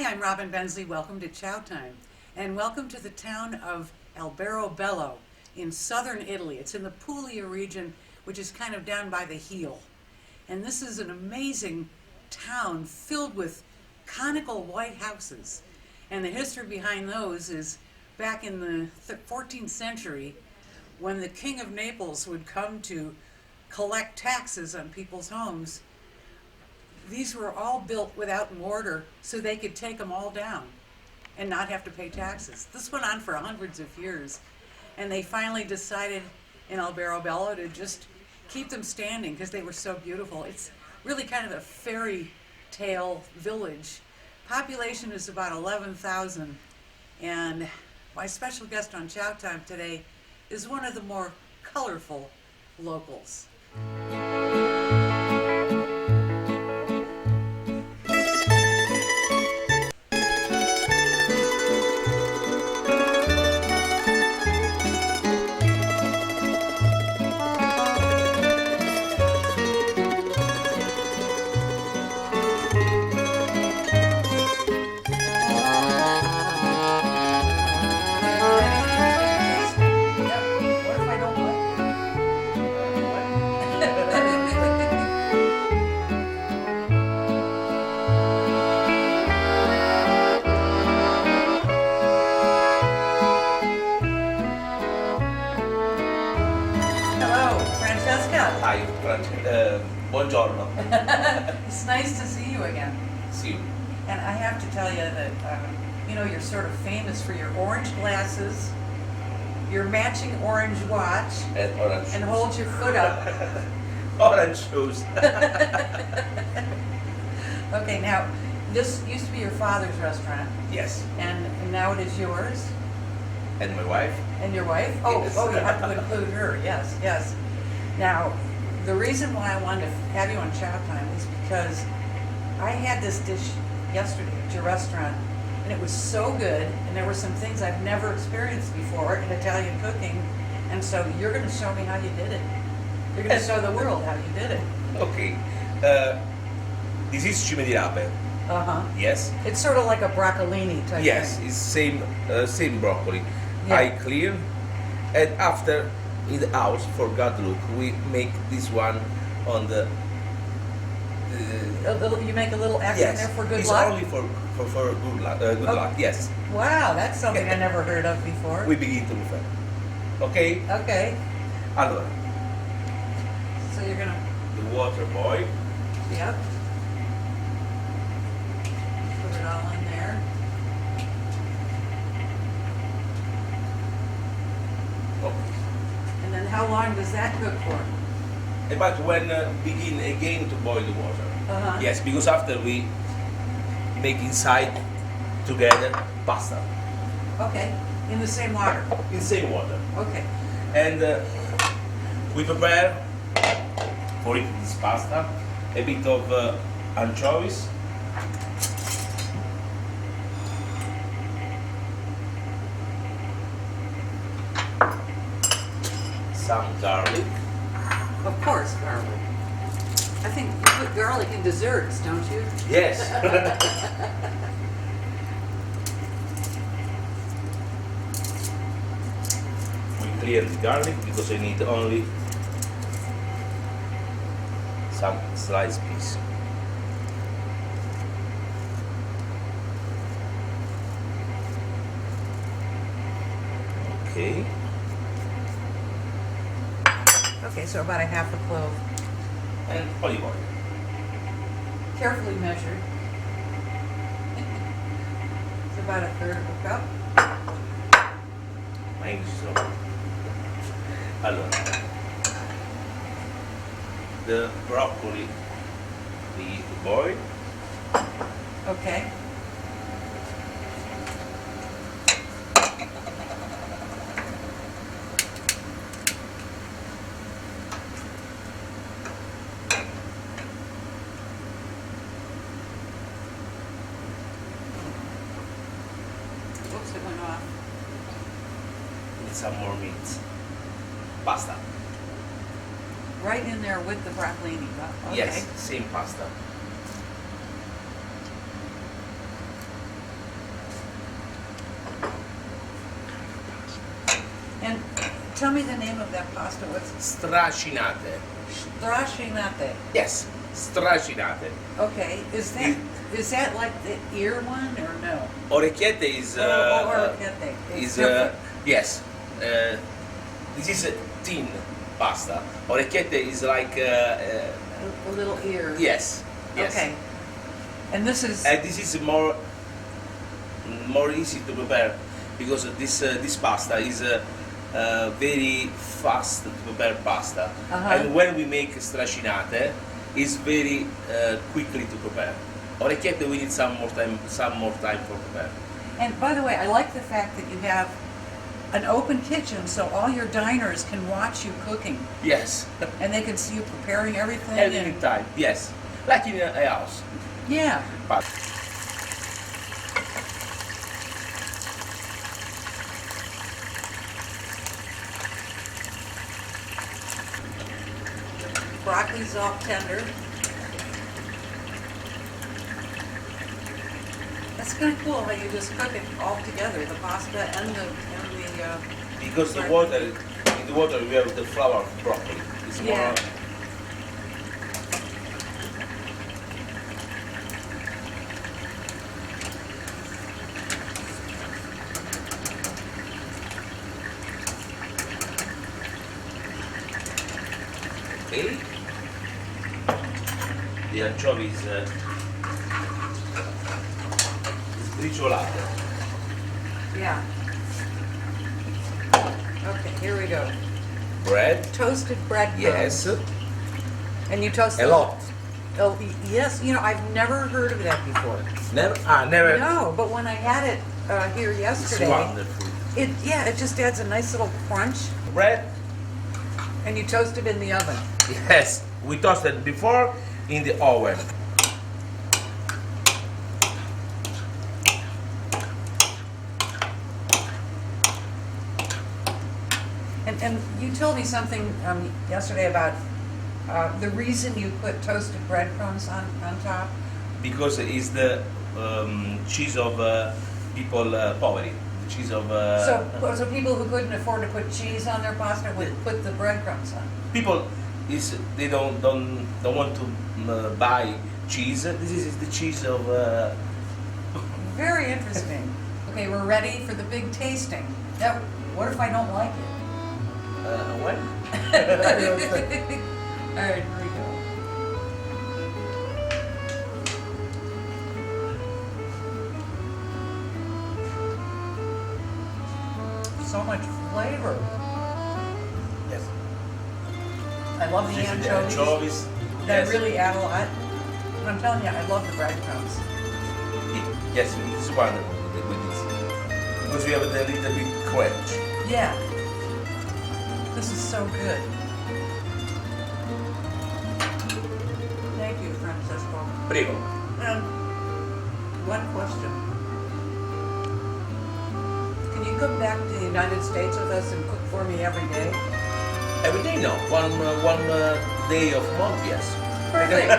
Hi, I'm Robin Bensley. Welcome to Chow Time, and welcome to the town of Alberobello in southern Italy. It's in the Puglia region, which is kind of down by the heel. And this is an amazing town filled with conical white houses. And the history behind those is back in the 14th century, when the King of Naples would come to collect taxes on people's homes. These were all built without mortar so they could take them all down and not have to pay taxes. This went on for hundreds of years, and they finally decided in Alberobello to just keep them standing because they were so beautiful. It's really kind of a fairy tale village. Population is about 11,000, and my special guest on Chow Time today is one of the more colorful locals. Hi, buongiorno. It's nice to see you again. See you. And I have to tell you that, you're sort of famous for your orange glasses, your matching orange watch, And orange and shoes. hold your foot up. Orange shoes. Okay, now, this used to be your father's restaurant, Yes. and now it is yours, And my wife? and your wife? Oh, Yes. you have to include her, yes, yes. Now, the reason why I wanted to have you on Chow Time is because I had this dish yesterday at your restaurant, and it was so good, and there were some things I've never experienced before in Italian cooking, and so you're going to show me how you did it. You're going to show the world how you did it. Okay. This is cime di rape. Uh-huh. Yes? It's sort of like a broccolini type Yes, thing. it's same broccoli. Yeah. I clear, and after in the house, for God look, we make this one on the... You make a little X in yes, there for good it's luck? only for good luck. Good Oh. luck, yes. Wow, that's something I never heard of before. We begin to move. Okay? Okay, Allora, so you're gonna, the water boil. yep. Put it all in there. Oh. And then how long does that cook for? But when begin again to boil the water. Uh-huh. Yes, because after we make inside together pasta Okay, in the same water. in same water, Okay. and we prepare for it this pasta a bit of anchovies, some garlic. Of course, garlic. I think you put garlic in desserts, don't you? Yes. We clear the garlic because I need only some sliced piece. Okay. Okay, so about a half a clove. And olive oil. Carefully measured. It's about a third of a cup. My English is wrong. Allora, the broccoli we need to boil. Okay. Oops, it went off. Need some more meat. Pasta. Right in there with the broccolini. Okay. Yes, same pasta. tell me the name of that pasta. What's Stracinate. Stracinate? Yes, stracinate. Okay, is that like the ear one or no? Orecchiette is Orecchiette. It's different. yes. This is a thin pasta. Orecchiette is like A little ear. yes, yes. Okay. And this is This is more easy to prepare because this pasta is very fast to prepare pasta, and when we make stracinate, it's very quickly to prepare. Orecchiette we need some more time for prepare. And by the way, I like the fact that you have an open kitchen so all your diners can watch you cooking Yes, and they can see you preparing everything. every time. Yes, like in a house. Yeah. But Broccoli's all tender. That's kind of cool how you just cook it all together, the pasta and the because in the water we have the flour of broccoli. It's more. Yeah. Okay. The anchovies sbriciolate. Yeah. Okay, here we go. Bread. Toasted breadcrumbs. Yes. And you toast A lot. Oh, yes. You know, I've never heard of that before. Never. Never. No, but when I had it here It's yesterday, wonderful. it just adds a nice little crunch. Bread. And you toast it in the oven. Yes. We toasted before in the oven. And you told me something yesterday about the reason you put toasted breadcrumbs on top. Because it's the cheese of people poverty. The cheese of So people who couldn't afford to put cheese on their pasta would put the breadcrumbs on. people they don't want to buy cheese. This is the cheese of. Very interesting. Okay, we're ready for the big tasting. Now, what if I don't like it? What? All right, here we go. So much flavor. Yes. I love the This is anchovies. the anchovies. That Yes. really add a lot. And I'm telling you, I love the breadcrumbs. Yes, it is wonderful with this because we have a little bit crunch. Yeah. This is so good. Thank you, Francesco. Prego. One question. Can you come back to the United States with us and cook for me every day? Every day, no. One day of month, yes. Perfect.